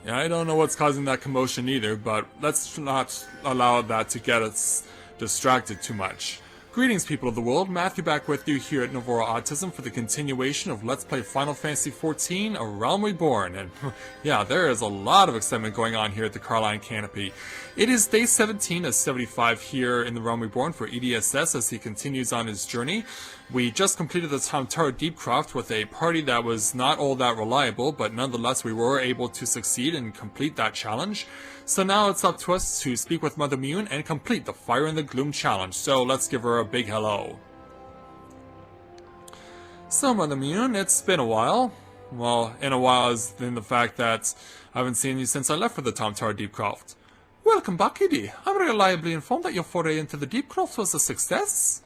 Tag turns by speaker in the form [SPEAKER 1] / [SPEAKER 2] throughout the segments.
[SPEAKER 1] Yeah, I don't know what's causing that commotion either, but let's not allow that to get us distracted too much. Greetings, people of the world. Matthew back with you here at Novora Autism for the continuation of Let's Play Final Fantasy XIV, A Realm Reborn. And yeah, there is a lot of excitement going on here at the Carline Canopy. It is day 17 of 75 here in the Realm Reborn for EDSS as he continues on his journey. We just completed the Tamtara Deepcroft with a party that was not all that reliable, but nonetheless we were able to succeed and complete that challenge. So now it's up to us to speak with Mother Mune and complete the Fire in the Gloom challenge, so let's give her a big hello. So Mother Mune, it's been a while. Well, in a while as in the fact that I haven't seen you since I left for the Tamtara Deepcroft. Welcome back, Edie. I'm reliably informed that your foray into the Deepcroft was a success.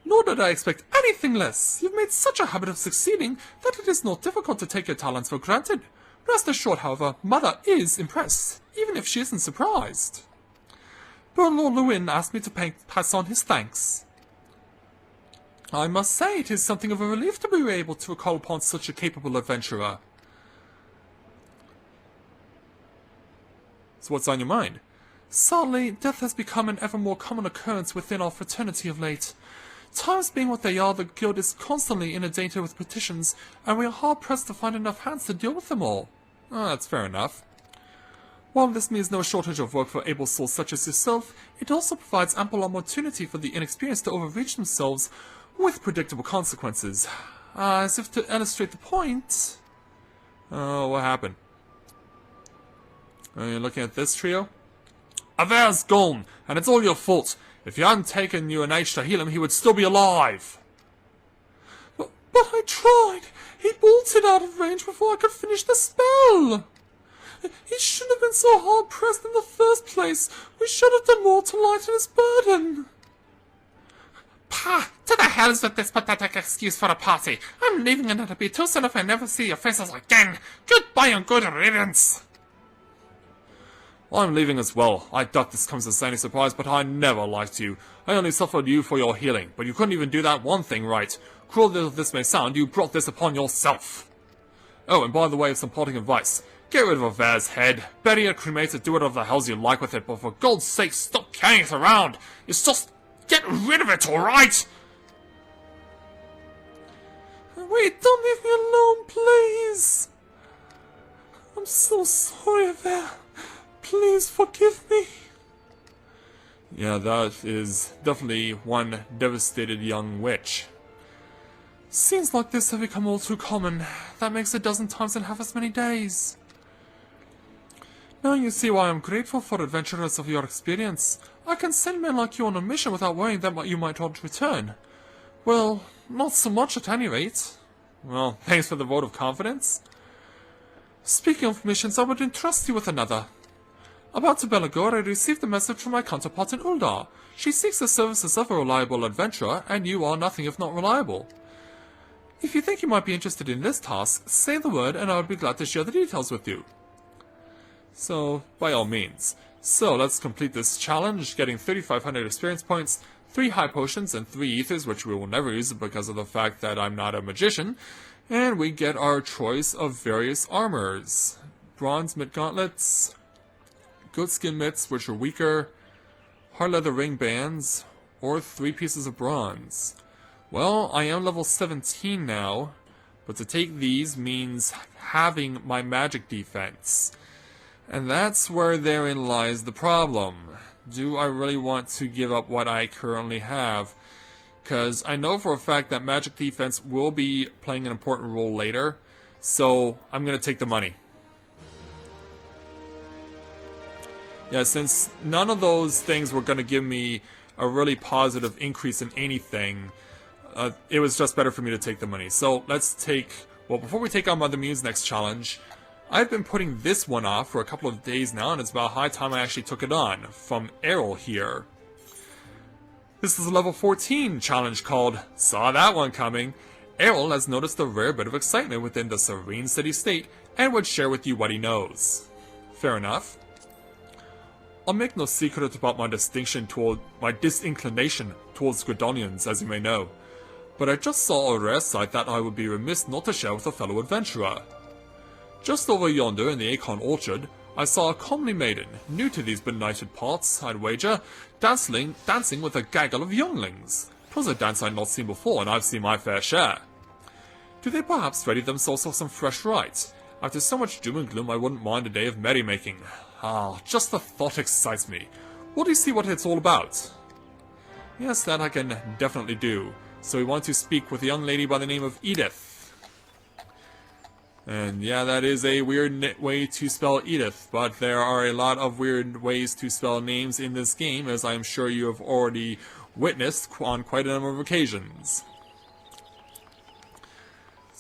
[SPEAKER 1] Nor did I expect anything less. You've made such a habit of succeeding that it is not difficult to take your talents for granted. Rest assured, however, Mother is impressed, even if she isn't surprised. Burn Lord Lewin asked me to pass on his thanks. I must say it is something of a relief to be able to call upon such a capable adventurer. So what's on your mind? Sadly, death has become an ever more common occurrence within our fraternity of late. Times being what they are, the guild is constantly inundated with petitions, and we are hard-pressed to find enough hands to deal with them all. That's fair enough. While this means no shortage of work for able souls such as yourself, it also provides ample opportunity for the inexperienced to overreach themselves with predictable consequences. As if to illustrate the point... what happened? Are you looking at this trio? Aver's gone, and it's all your fault. If you hadn't taken you an age to heal him, he would still be alive. But I tried. He bolted out of range before I could finish the spell. He shouldn't have been so hard-pressed in the first place. We should have done more to lighten his burden. Pah! To the hells with this pathetic excuse for a party. I'm leaving and it'll be too soon if I never see your faces again. Goodbye and good riddance. I'm leaving as well. I doubt this comes as any surprise, but I never liked you. I only suffered you for your healing, but you couldn't even do that one thing right. Cruel though this may sound, you brought this upon yourself. Oh, and by the way, some parting advice. Get rid of Aver's head. Bury it, cremate it, do whatever the hells you like with it, but for God's sake, stop carrying it around. It's just... get rid of it, alright? Wait, don't leave me alone, please. I'm so sorry, Aver. Please forgive me. Yeah, that is definitely one devastated young witch. Scenes like this have become all too common. That makes a dozen times in half as many days. Now you see why I'm grateful for adventurers of your experience. I can send men like you on a mission without worrying that you might not return. Well, not so much at any rate. Well, thanks for the vote of confidence. Speaking of missions, I would entrust you with another. About to Belagor, I received a message from my counterpart in Ul'dah. She seeks the services of a reliable adventurer, and you are nothing if not reliable. If you think you might be interested in this task, say the word and I would be glad to share the details with you. So, by all means. So, let's complete this challenge, getting 3,500 experience points, 3 high potions, and 3 ethers, which we will never use because of the fact that I'm not a magician, and we get our choice of various armors. Bronze mid-gauntlets, goatskin mitts, which are weaker, hard leather ring bands, or 3 pieces of bronze. Well, I am level 17 now, but to take these means having my magic defense. And that's where therein lies the problem. Do I really want to give up what I currently have? Because I know for a fact that magic defense will be playing an important role later, so I'm going to take the money. Yeah, since none of those things were going to give me a really positive increase in anything, it was just better for me to take the money. So let's take... well, before we take on Mother Mune's next challenge, I've been putting this one off for a couple of days now, and it's about high time I actually took it on, from Errol here. This is a level 14 challenge called Saw That One Coming. Errol has noticed a rare bit of excitement within the serene city state, and would share with you what he knows. Fair enough. I'll make no secret about my disinclination towards Gridanians, as you may know. But I just saw a rare sight that I would be remiss not to share with a fellow adventurer. Just over yonder in the acorn orchard, I saw a comely maiden, new to these benighted parts, I'd wager, dancing with a gaggle of younglings. 'Twas a dance I'd not seen before, and I've seen my fair share. Do they perhaps ready themselves for some fresh rite? After so much doom and gloom, I wouldn't mind a day of merrymaking. Ah, just the thought excites me. Will you see what it's all about? Yes, that I can definitely do. So we want to speak with a young lady by the name of Edith. And yeah, that is a weird way to spell Edith, but there are a lot of weird ways to spell names in this game, as I am sure you have already witnessed on quite a number of occasions.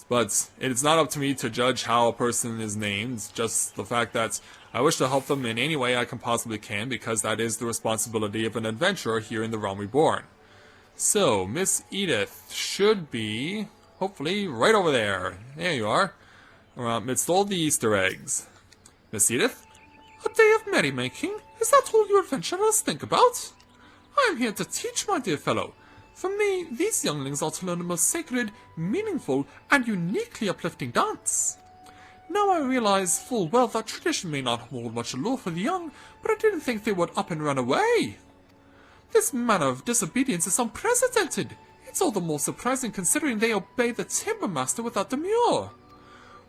[SPEAKER 1] But it's not up to me to judge how a person is named, just the fact that I wish to help them in any way I can possibly can, because that is the responsibility of an adventurer here in the realm Reborn. So, Miss Edith should be, hopefully, right over there. There you are. Amidst all the Easter eggs. Miss Edith? A day of merrymaking? Is that all you adventurers think about? I am here to teach, my dear fellow. For me, these younglings are to learn a most sacred, meaningful, and uniquely uplifting dance. Now I realize full well that tradition may not hold much allure for the young, but I didn't think they would up and run away. This manner of disobedience is unprecedented. It's all the more surprising considering they obey the timber master without demur.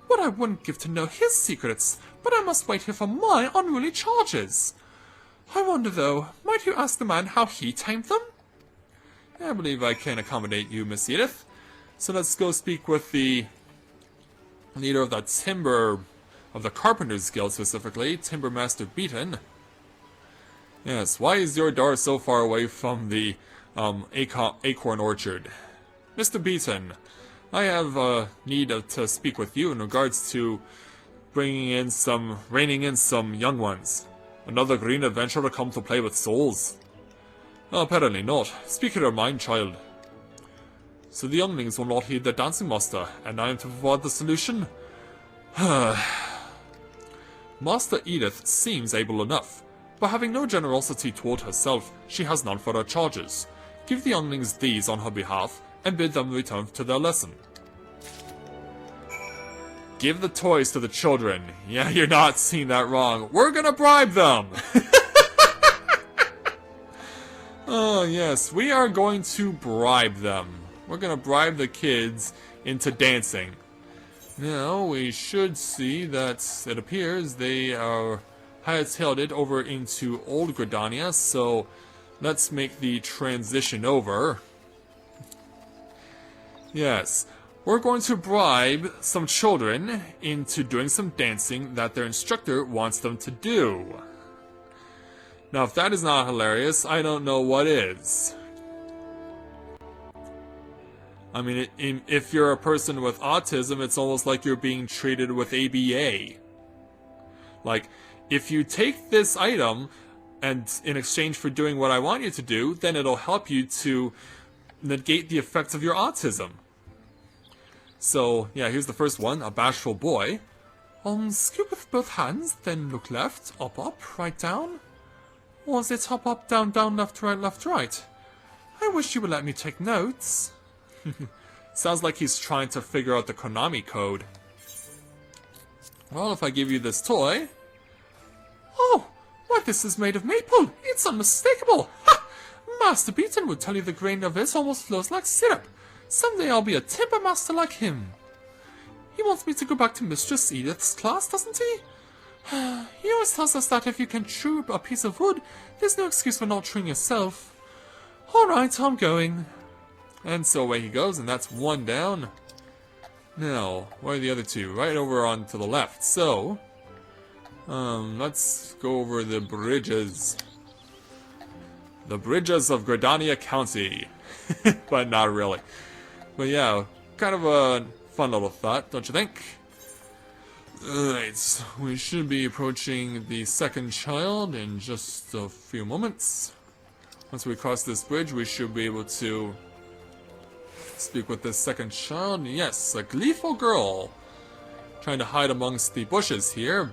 [SPEAKER 1] What I wouldn't give to know his secrets, but I must wait here for my unruly charges. I wonder though, might you ask the man how he tamed them? I believe I can accommodate you, Miss Edith. So let's go speak with the leader of the Carpenter's Guild specifically, Timber Master Beaton. Yes, why is your door so far away from the acorn orchard? Mr. Beaton, I have need to speak with you in regards to reining in some young ones. Another green adventurer come to play with souls? Apparently not. Speak your mind, child. So the younglings will not heed the dancing master, and I am to provide the solution? Master Edith seems able enough, but having no generosity toward herself, she has none for her charges. Give the younglings these on her behalf, and bid them return to their lesson. Give the toys to the children. Yeah, you're not seeing that wrong. We're gonna bribe them! Oh, yes, we are going to bribe them. We're gonna bribe the kids into dancing. Now, we should see that it appears they are hightailed it over into Old Gridania, so let's make the transition over. Yes, we're going to bribe some children into doing some dancing that their instructor wants them to do. Now, if that is not hilarious, I don't know what is. I mean, if you're a person with autism, it's almost like you're being treated with ABA. Like, if you take this item, and in exchange for doing what I want you to do, then it'll help you to negate the effects of your autism. So, yeah, here's the first one, a bashful boy. Scoop with both hands, then look left, up, right, down. Or is it up, down, left, right? I wish you would let me take notes. Sounds like he's trying to figure out the Konami code. Well, if I give you this toy... Oh, why this is made of maple! It's unmistakable! Ha! Master Beaton would tell you the grain of it almost flows like syrup. Someday I'll be a timber master like him. He wants me to go back to Mistress Edith's class, doesn't he? He always tells us that if you can chew a piece of wood, there's no excuse for not chewing yourself. Alright, I'm going. And so away he goes, and that's one down. Now, where are the other two? Right over on to the left. So, let's go over the bridges. The bridges of Gridania County. But not really. But yeah, kind of a fun little thought, don't you think? Alright, we should be approaching the second child in just a few moments. Once we cross this bridge, we should be able to speak with this second child. Yes, a gleeful girl. Trying to hide amongst the bushes here,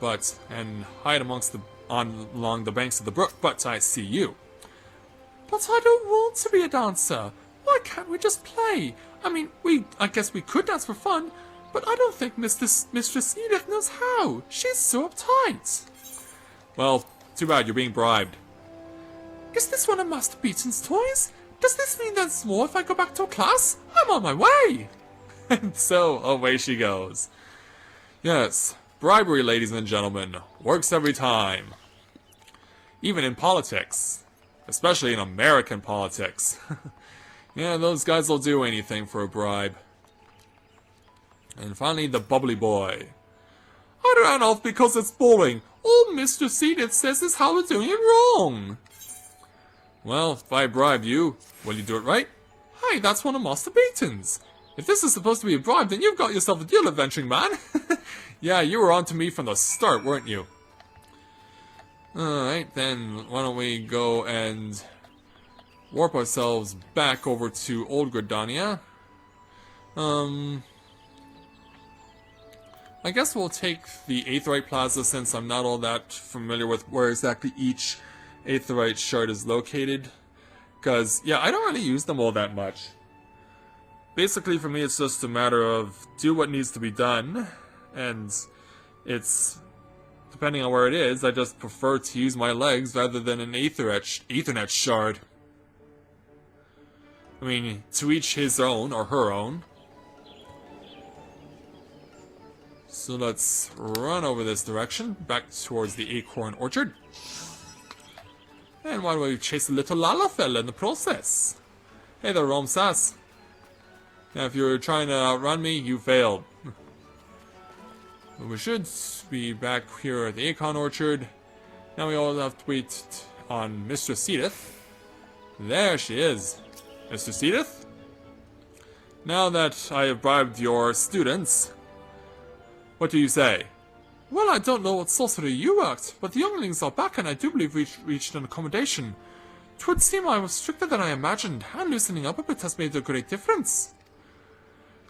[SPEAKER 1] and hide amongst along the banks of the brook, but I see you. But I don't want to be a dancer. Why can't we just play? I mean, I guess we could dance for fun, but I don't think Mistress Edith knows how. She's so uptight. Well, too bad you're being bribed. Is this one of Master Beaton's toys? Does this mean there's more if I go back to class? I'm on my way! And so, away she goes. Yes, bribery, ladies and gentlemen, works every time. Even in politics. Especially in American politics. Yeah, those guys will do anything for a bribe. And finally, the bubbly boy. I ran off because it's boring. All Mr. Edith says is how we're doing it wrong. Well, if I bribe you, will you do it right? Hey, that's one of Master Beaton's. If this is supposed to be a bribe, then you've got yourself a deal, adventuring man. Yeah, you were on to me from the start, weren't you? Alright, then why don't we go and warp ourselves back over to Old Gridania. I guess we'll take the Aetheryte Plaza since I'm not all that familiar with where exactly each Aetheryte shard is located. Because, yeah, I don't really use them all that much. Basically, for me, it's just a matter of do what needs to be done. And it's, depending on where it is, I just prefer to use my legs rather than an Aethernet shard. I mean, to each his own, or her own. So let's run over this direction, back towards the Acorn Orchard. And why don't we chase a little Lalafell in the process? Hey there, Romsas. Now, if you were trying to outrun me, you failed. But we should be back here at the Acorn Orchard. Now we all have to wait on Mistress Edith. There she is. Mistress Edith? Now that I have bribed your students, what do you say? Well, I don't know what sorcery you worked, but the younglings are back and I do believe we reached an accommodation. 'Twould seem I was stricter than I imagined, and loosening up a bit has made a great difference.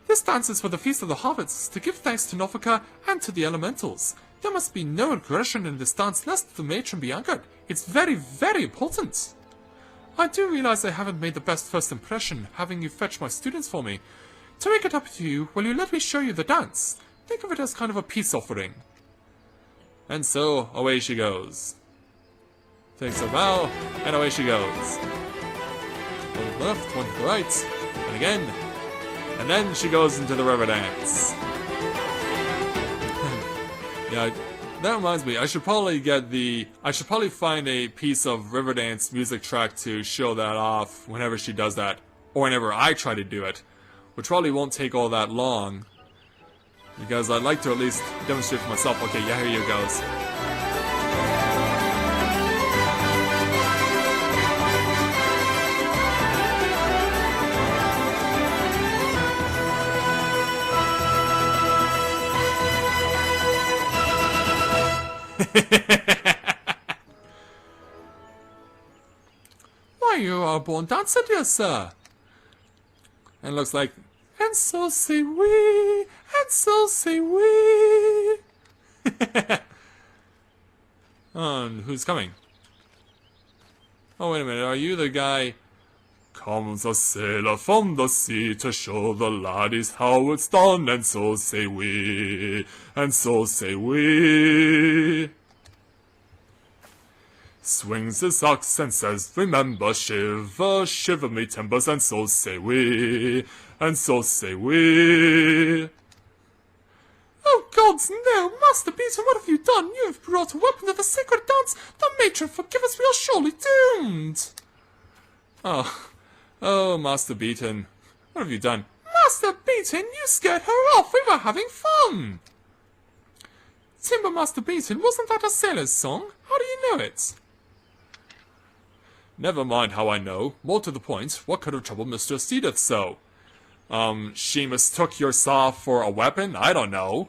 [SPEAKER 1] This dance is for the Feast of the Harvests, to give thanks to Nofika and to the elementals. There must be no aggression in this dance lest the matron be angered. It's very, very important. I do realize I haven't made the best first impression, having you fetch my students for me. To make it up to you, will you let me show you the dance? Think of it as kind of a peace offering. And so, away she goes. Takes a bow, and away she goes. One to the left, one to the right, and again. And then she goes into the Riverdance. Yeah, that reminds me, I should probably find a piece of Riverdance music track to show that off whenever she does that. Or whenever I try to do it. Which probably won't take all that long. Because I'd like to at least demonstrate for myself. Okay, yeah, here you goes. Why, you are a born dancer, dear sir. And looks like, and so say we, and so say we. And who's coming? Oh, wait a minute, are you the guy? Comes a sailor from the sea to show the laddies how it's done, and so say we, and so say we. Swings his axe and says, remember, shiver, shiver me timbers, and so say we, and so say we. Oh gods, no! Master Beaton, what have you done? You have brought a weapon to the sacred dance! The matron, forgive us, we are surely doomed! Oh, Master Beaton, what have you done? Master Beaton, you scared her off! We were having fun! Timber Master Beaton, wasn't that a sailor's song? How do you know it? Never mind how I know. More to the point, what could have troubled Mistress Edith so? She mistook your saw for a weapon? I don't know.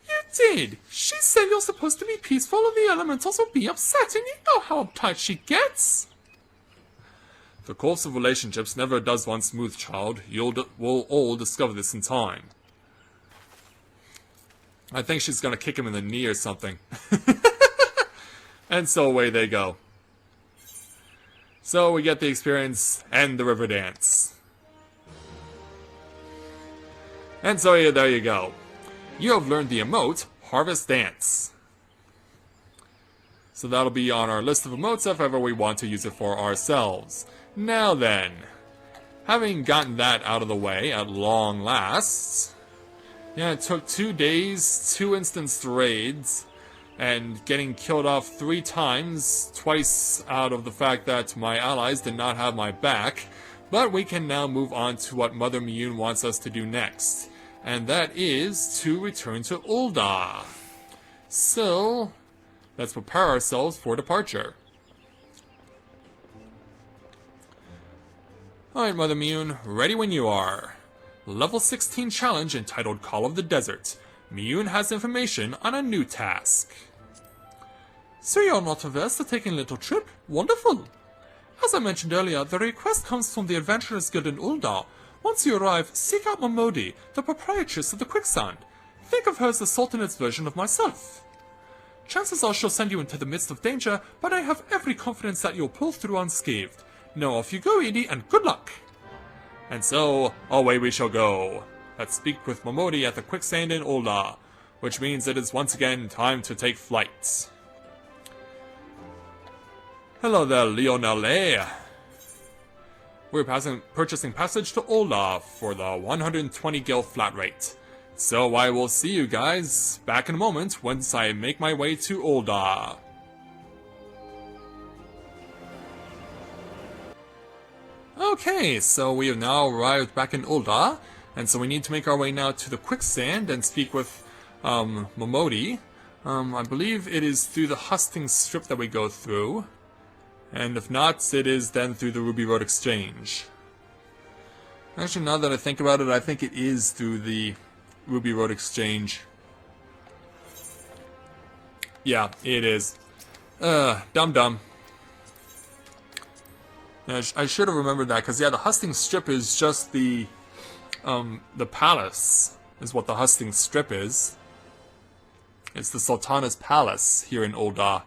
[SPEAKER 1] You did! She said you're supposed to be peaceful and the elementals will be upset, and you know how uptight she gets! The course of relationships never does one smooth, child. We'll all discover this in time. I think she's gonna kick him in the knee or something. And so away they go. So we get the experience and the Riverdance. And so yeah, there you go. You have learned the emote, Harvest Dance. So that'll be on our list of emotes if ever we want to use it for ourselves. Now then, having gotten that out of the way at long last, yeah, it took 2 days, 2 instanced raids, and getting killed off 3 times, twice out of the fact that my allies did not have my back, but we can now move on to what Mother Miyun wants us to do next, and that is to return to Ul'dah. So, let's prepare ourselves for departure. Alright, Mother Miyun, ready when you are. Level 16 challenge entitled Call of the Desert. Miyun has information on a new task. So you're not averse to taking a little trip? Wonderful! As I mentioned earlier, the request comes from the Adventurers Guild in Ul'dah. Once you arrive, seek out Momodi, the proprietress of the Quicksand. Think of her as the Sultanate's version of myself. Chances are she'll send you into the midst of danger, but I have every confidence that you'll pull through unscathed. Now off you go, Edie, and good luck! And so, away we shall go. Let's speak with Momodi at the Quicksand in Ul'dah, which means it is once again time to take flight. Hello there, Lionel. We're purchasing passage to Ul'dah for the 120 gil flat rate. So I will see you guys back in a moment once I make my way to Ul'dah. Okay, so we have now arrived back in Ul'dah, and so we need to make our way now to the Quicksand and speak with Momodi. I believe it is through the Hustings Strip that we go through, and if not, it is then through the Ruby Road Exchange. Actually, now that I think about it, I think it is through the Ruby Road Exchange. Yeah, it is. Dumb. Yeah, I should have remembered that, because yeah, the Hustings Strip is just the palace, is what the Hustings Strip is. It's the Sultana's Palace here in Ul'dah.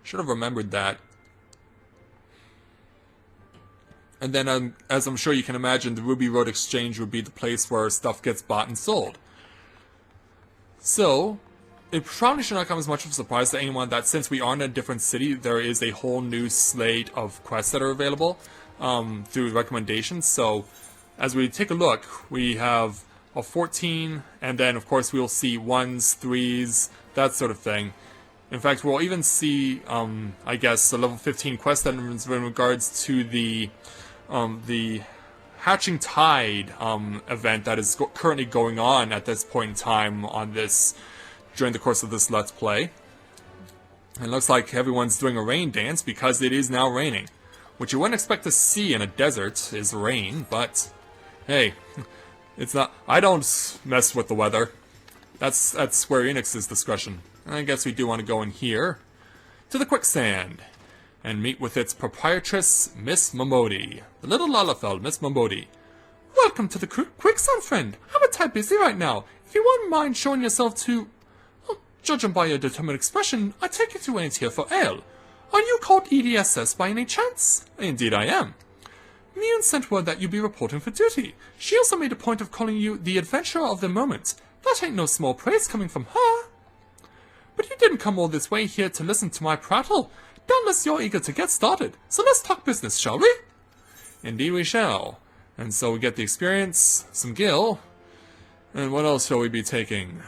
[SPEAKER 1] Should have remembered that. And then, as I'm sure you can imagine, the Ruby Road Exchange would be the place where stuff gets bought and sold. So, it probably should not come as much of a surprise to anyone that since we are in a different city, there is a whole new slate of quests that are available through recommendations. So, as we take a look, we have a 14, and then of course we'll see 1s, 3s, that sort of thing. In fact, we'll even see, I guess, a level 15 quest that in regards to the Hatching Tide event that is currently going on at this point in time on this, during the course of this Let's Play. It looks like everyone's doing a rain dance because it is now raining. Which you wouldn't expect to see in a desert is rain, but hey, it's not. I don't mess with the weather. That's Square Enix's discretion. I guess we do want to go in here to the Quicksand and meet with its proprietress, Miss Momodi. The little Lalafell, Miss Momodi. Welcome to the Quicksand, friend. I'm a tad busy right now. If you wouldn't mind showing yourself to... Well, judging by your determined expression, I take you to wait here for ale. Are you called EDSS by any chance? Indeed I am. Miyun sent word that you be reporting for duty. She also made a point of calling you the adventurer of the moment. That ain't no small praise coming from her. But you didn't come all this way here to listen to my prattle. Doubtless you're eager to get started, so let's talk business, shall we? Indeed we shall. And so we get the experience, some gil, and what else shall we be taking?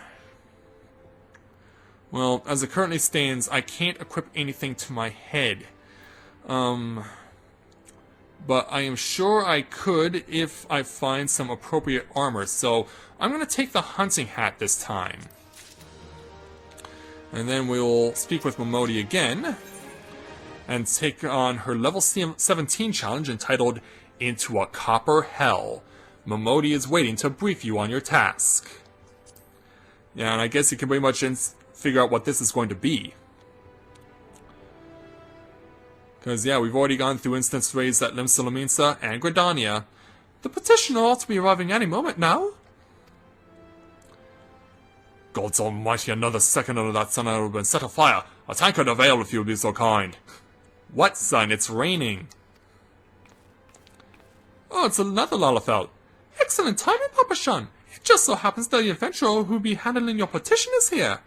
[SPEAKER 1] Well, as it currently stands, I can't equip anything to my head. But I am sure I could if I find some appropriate armor, so I'm going to take the hunting hat this time. And then we'll speak with Momodi again, and take on her level 17 challenge entitled Into a Copper Hell. Momodi is waiting to brief you on your task. Yeah, and I guess you can pretty much figure out what this is going to be. Because, yeah, we've already gone through instance raids at Limsa and Gridania. The petitioner ought to be arriving any moment now. Gods almighty, another second under that sun I would have been set afire. A tankard of ale if you would be so kind. What, son? It's raining. Oh, it's another Lalafell. Excellent timing, Papa Shan. It just so happens the adventurer who'll be handling your petition is here.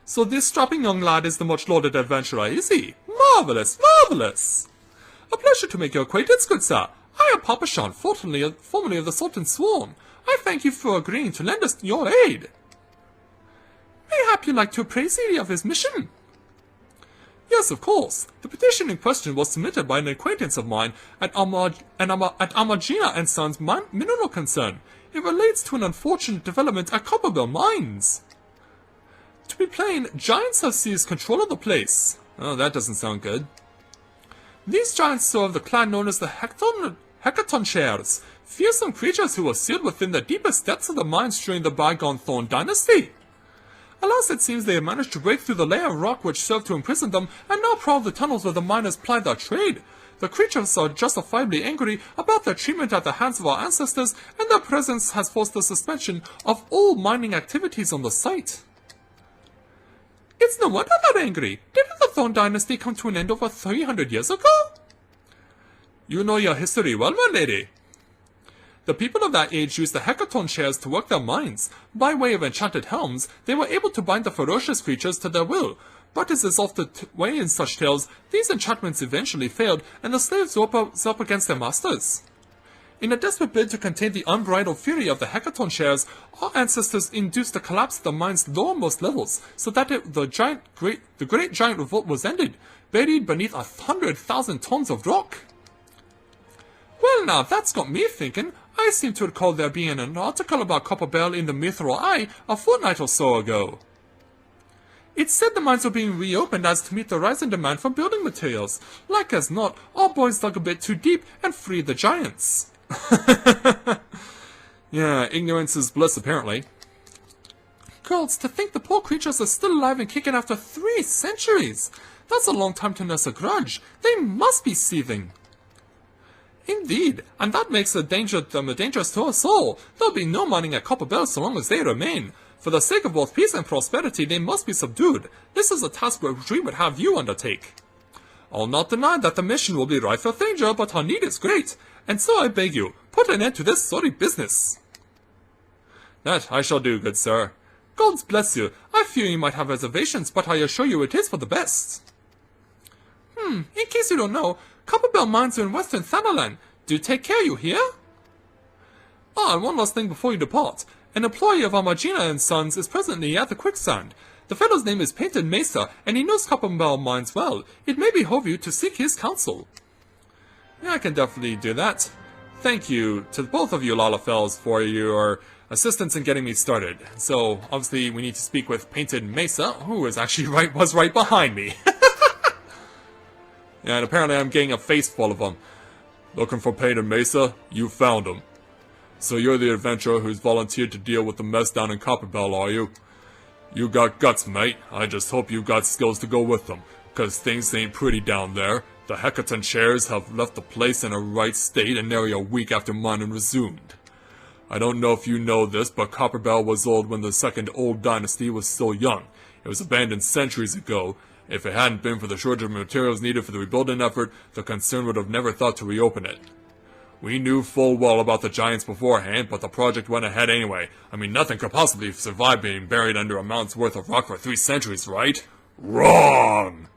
[SPEAKER 1] So this strapping young lad is the much-lauded adventurer, is he? Marvelous, marvelous! A pleasure to make your acquaintance, good sir. I am Papa Shan, formerly of the Sultan's Swarm. I thank you for agreeing to lend us your aid. Mayhap you'd like to appraise the of his mission? Yes, of course. The petition in question was submitted by an acquaintance of mine at Amagina and Sons Mineral Concern. It relates to an unfortunate development at Copperbell Mines. To be plain, giants have seized control of the place. Oh, that doesn't sound good. These giants serve the clan known as the Hekaton Shares, fearsome creatures who were sealed within the deepest depths of the mines during the bygone Thorn Dynasty. Alas, it seems they have managed to break through the layer of rock which served to imprison them, and now prowl the tunnels where the miners plied their trade. The creatures are justifiably angry about their treatment at the hands of our ancestors, and their presence has forced the suspension of all mining activities on the site. It's no wonder they're angry. Didn't the Thorn Dynasty come to an end over 300 years ago? You know your history well, my lady. The people of that age used the Hekaton shares to work their mines. By way of enchanted helms, they were able to bind the ferocious creatures to their will. But as is often the way in such tales, these enchantments eventually failed, and the slaves rose up against their masters. In a desperate bid to contain the unbridled fury of the Hekaton shares, our ancestors induced the collapse of the mine's lowermost levels, so that the great giant revolt was ended, buried beneath 100,000 tons of rock. Well now, that's got me thinking. I seem to recall there being an article about Copperbell in the Mithril Eye a fortnight or so ago. It said the mines were being reopened as to meet the rising demand for building materials. Like as not, our boys dug a bit too deep and freed the giants. Yeah, ignorance is bliss, apparently. Girls, to think the poor creatures are still alive and kicking after 3 centuries! That's a long time to nurse a grudge. They must be seething. Indeed, and that makes them dangerous to us all. There'll be no mining at Copperbell so long as they remain. For the sake of both peace and prosperity, they must be subdued. This is a task which we would have you undertake. I'll not deny that the mission will be rife for danger, but our need is great, and so I beg you, put an end to this sorry business. That I shall do, good sir. God bless you. I fear you might have reservations, but I assure you it is for the best. In case you don't know, Copperbell Mines are in western Thanalan. Do take care, you hear? And one last thing before you depart. An employee of Amagina and Sons is presently at the quicksand. The fellow's name is Painted Mesa, and he knows Copperbell Mines well. It may behove you to seek his counsel. Yeah, I can definitely do that. Thank you to both of you Lalafels for your assistance in getting me started. So, obviously, we need to speak with Painted Mesa, who is actually was right behind me. And apparently I'm getting a face full of them. Looking for Painted Mesa? You found him. So you're the adventurer who's volunteered to deal with the mess down in Copperbell, are you? You got guts, mate. I just hope you got skills to go with them, 'cause things ain't pretty down there. The Hekaton shares have left the place in a right state and nearly a week after mining resumed. I don't know if you know this, but Copperbell was old when the second Old Dynasty was still young. It was abandoned centuries ago. If it hadn't been for the shortage of materials needed for the rebuilding effort, the concern would have never thought to reopen it. We knew full well about the giants beforehand, but the project went ahead anyway. I mean, nothing could possibly survive being buried under a mountain's worth of rock for 3 centuries, right? Wrong!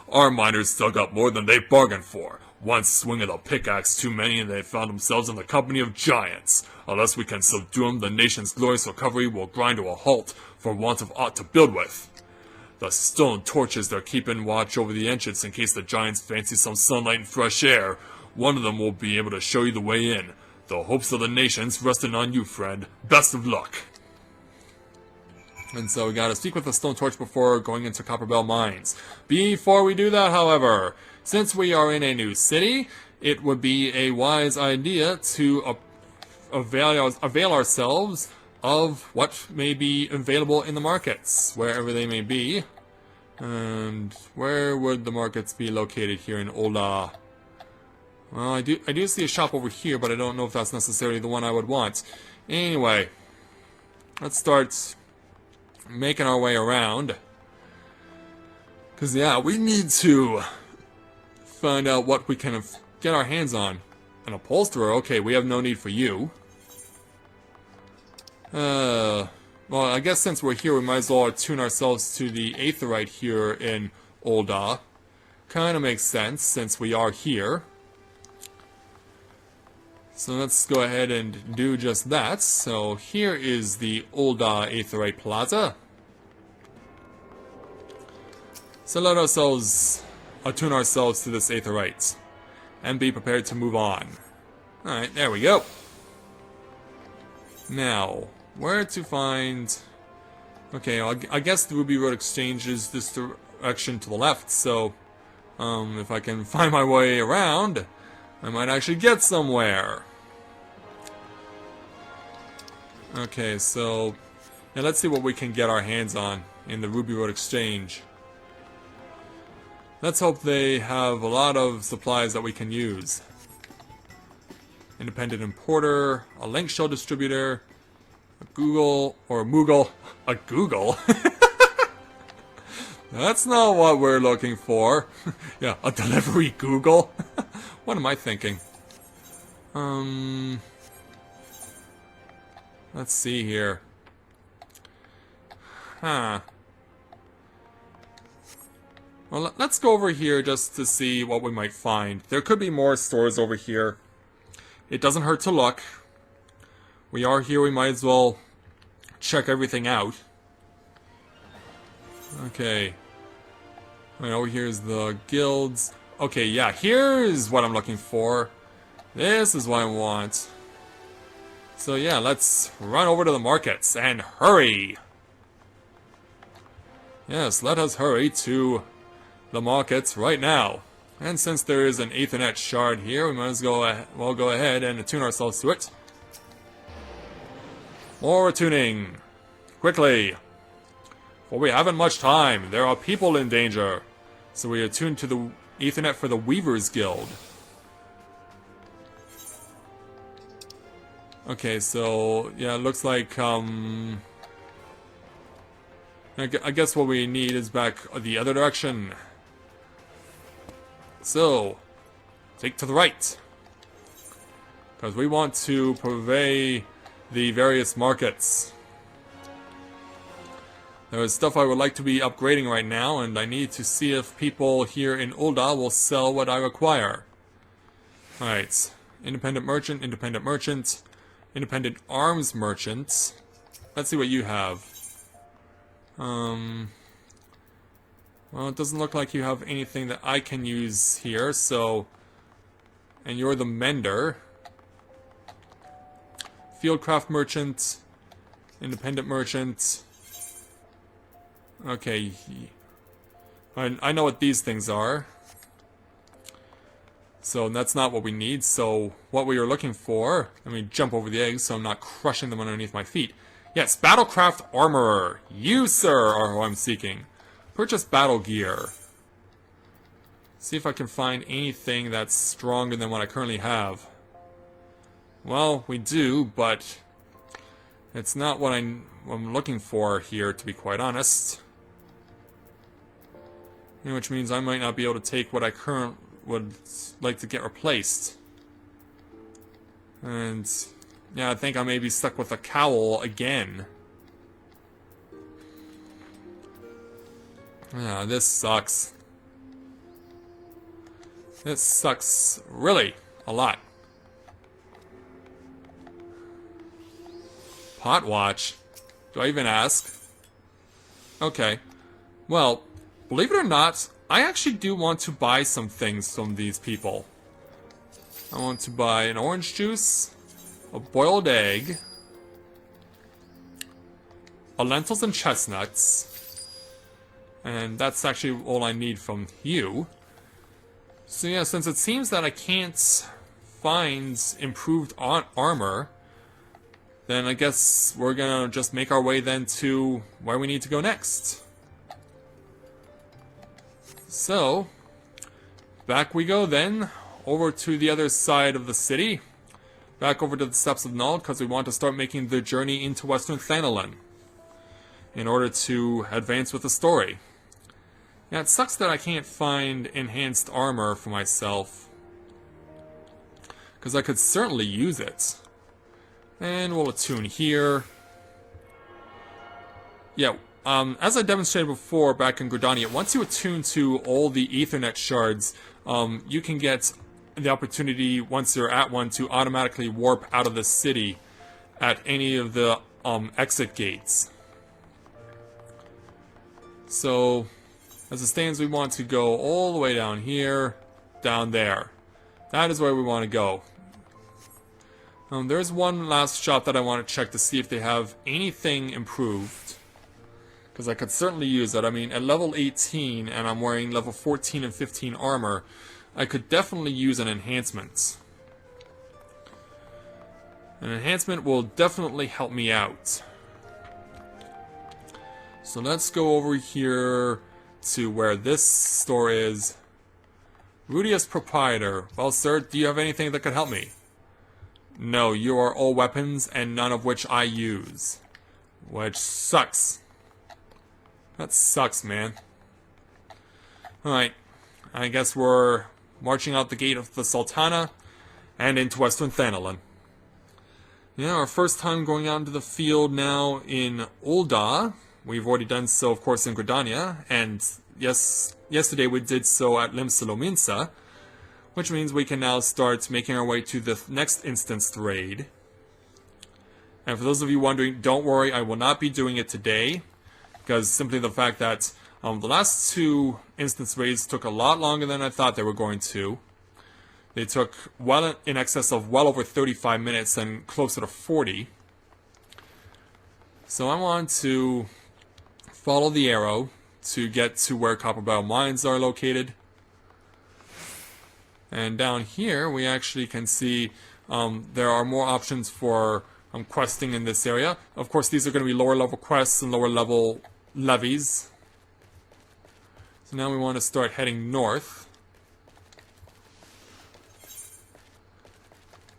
[SPEAKER 1] Our miners dug up more than they bargained for. One swing of the pickaxe too many and they found themselves in the company of giants. Unless we can subdue them, the nation's glorious recovery will grind to a halt for want of aught to build with. The stone torches they're keeping watch over the entrance in case the giants fancy some sunlight and fresh air. One of them will be able to show you the way in. The hopes of the nations resting on you, friend. Best of luck. And so we gotta speak with the stone torch before going into Copperbell Mines. Before we do that, however, since we are in a new city, it would be a wise idea to avail ourselves of what may be available in the markets, wherever they may be. And where would the markets be located here in Ul'dah? Well, I do see a shop over here, but I don't know if that's necessarily the one I would want. Anyway, let's start making our way around. Because, yeah, we need to find out what we can get our hands on. An upholsterer? Okay, we have no need for you. Well, I guess since we're here, we might as well attune ourselves to the aetheryte here in Ul'dah. Kind of makes sense, since we are here. So let's go ahead and do just that. So here is the Ul'dah Aetheryte Plaza. So let ourselves attune ourselves to this aetheryte and be prepared to move on. Alright, there we go. Now, where to find... Okay, I guess the Ruby Road Exchange is this direction to the left, so if I can find my way around, I might actually get somewhere. Okay, so yeah, let's see what we can get our hands on in the Ruby Road Exchange. Let's hope they have a lot of supplies that we can use. Independent importer, a link shell distributor, a Google, or a Moogle, a Google? That's not what we're looking for. Yeah, a delivery Google? What am I thinking? Let's see here. Huh. Well, let's go over here just to see what we might find. There could be more stores over here. It doesn't hurt to look. We are here, we might as well check everything out. Okay. Right, over here is the guilds. Okay, yeah, here's what I'm looking for. This is what I want. So yeah, let's run over to the markets and hurry! Yes, let us hurry to the markets right now. And since there is an Aethernet shard here, we might as well go ahead and attune ourselves to it. More attuning! Quickly! For we haven't much time, there are people in danger. So we attune to the Aethernet for the Weavers Guild. Okay, so yeah, it looks like I guess what we need is back the other direction. So take to the right, because we want to purvey the various markets. There is stuff I would like to be upgrading right now, and I need to see if people here in Ul'dah will sell what I require. Alright, independent merchant, independent merchant. Independent arms merchant. Let's see what you have. Well, it doesn't look like you have anything that I can use here, so... And you're the mender. Fieldcraft merchant. Independent merchant. Okay. I know what these things are. So that's not what we need. So what we are looking for... Let me jump over the eggs so I'm not crushing them underneath my feet. Yes, Battlecraft Armorer. You, sir, are who I'm seeking. Purchase battle gear. See if I can find anything that's stronger than what I currently have. Well, we do, but it's not what I'm looking for here, to be quite honest. Which means I might not be able to take what I currently would like to get replaced. And yeah, I think I may be stuck with a cowl again. Yeah, this sucks. This sucks really a lot. Pot watch? Do I even ask? Okay. Well, believe it or not, I actually do want to buy some things from these people. I want to buy an orange juice, a boiled egg, a lentils and chestnuts, and that's actually all I need from you. So yeah, since it seems that I can't find improved armor, then I guess we're gonna just make our way then to where we need to go next. So, back we go then, over to the other side of the city, back over to the Steppes of Null, because we want to start making the journey into Western Thanalan, in order to advance with the story. Yeah, it sucks that I can't find enhanced armor for myself, because I could certainly use it. And we'll attune here. Yeah, as I demonstrated before back in Gridania, once you attune to all the Ethernet shards, you can get the opportunity, once you're at one, to automatically warp out of the city at any of the exit gates. So, as it stands, we want to go all the way down here, down there. That is where we want to go. There's one last shop that I want to check to see if they have anything improved, because I could certainly use it. I mean, at level 18, and I'm wearing level 14 and 15 armor, I could definitely use an enhancement. An enhancement will definitely help me out. So let's go over here to where this store is. Rudius Proprietor. Well, sir, do you have anything that could help me? No, you are all weapons, and none of which I use. Which sucks. That sucks, man. Alright, I guess we're marching out the gate of the Sultana and into Western Thanalan. Yeah, our first time going out into the field now in Ul'dah. We've already done so, of course, in Gridania, and yes, yesterday we did so at Limsa, which means we can now start making our way to the next instanced raid. And for those of you wondering, don't worry, I will not be doing it today, because simply the fact that the last two instance raids took a lot longer than I thought they were going to. They took well in excess of well over 35 minutes and closer to 40. So I want to follow the arrow to get to where Copperbell Mines are located. And down here we actually can see there are more options for questing in this area. Of course, these are going to be lower level quests and lower level levies. So now we want to start heading north.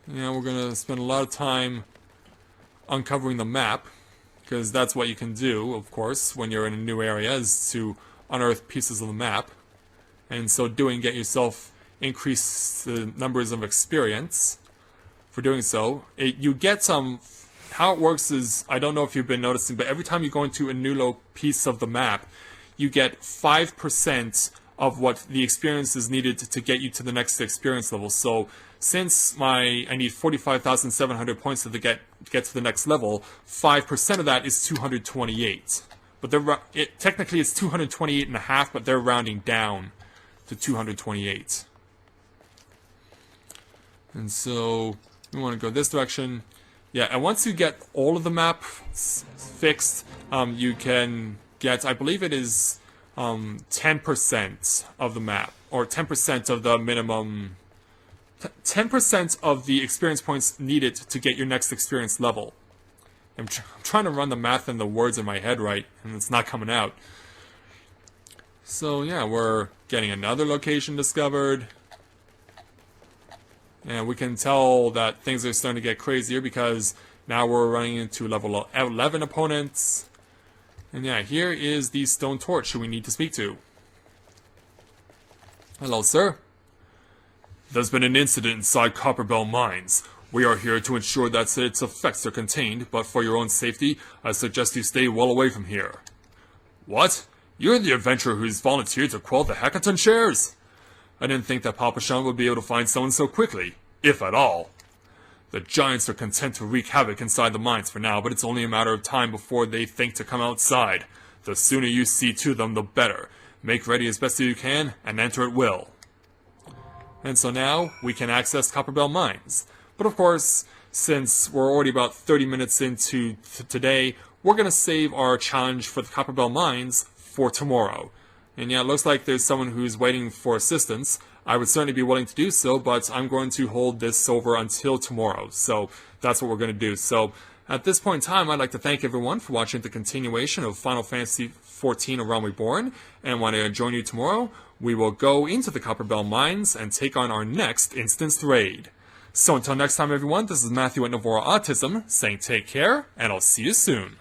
[SPEAKER 1] Now we're going to spend a lot of time uncovering the map, because that's what you can do, of course, when you're in a new area, is to unearth pieces of the map. And so doing, get yourself increased numbers of experience for doing so. You get some... How it works is, I don't know if you've been noticing, but every time you go into a new piece of the map, you get 5% of what the experience is needed to get you to the next experience level. So since I need 45,700 points to get to the next level, 5% of that is 228. But technically it's 228 and a half, but they're rounding down to 228. And so we want to go this direction. Yeah, and once you get all of the map fixed, you can get, I believe it is 10% of the map, or 10% of the minimum, 10% of the experience points needed to get your next experience level. I'm trying to run the math and the words in my head right, and it's not coming out. So yeah, we're getting another location discovered. And we can tell that things are starting to get crazier because now we're running into level 11 opponents. And yeah, here is the stone torch who we need to speak to. Hello, sir. There's been an incident inside Copperbell Mines. We are here to ensure that its effects are contained, but for your own safety, I suggest you stay well away from here. What? You're the adventurer who's volunteered to quell the hackathon shares? I didn't think that Papa Shan would be able to find someone so quickly, if at all. The giants are content to wreak havoc inside the mines for now, but it's only a matter of time before they think to come outside. The sooner you see to them, the better. Make ready as best as you can, and enter at will. And so now, we can access Copperbell Mines. But of course, since we're already about 30 minutes into today, we're going to save our challenge for the Copperbell Mines for tomorrow. And yeah, it looks like there's someone who's waiting for assistance. I would certainly be willing to do so, but I'm going to hold this over until tomorrow. So that's what we're going to do. So at this point in time, I'd like to thank everyone for watching the continuation of Final Fantasy XIV: A Realm Reborn. And when I join you tomorrow, we will go into the Copperbell Mines and take on our next instanced raid. So until next time, everyone, this is Matthew at Novora Autism, saying take care, and I'll see you soon.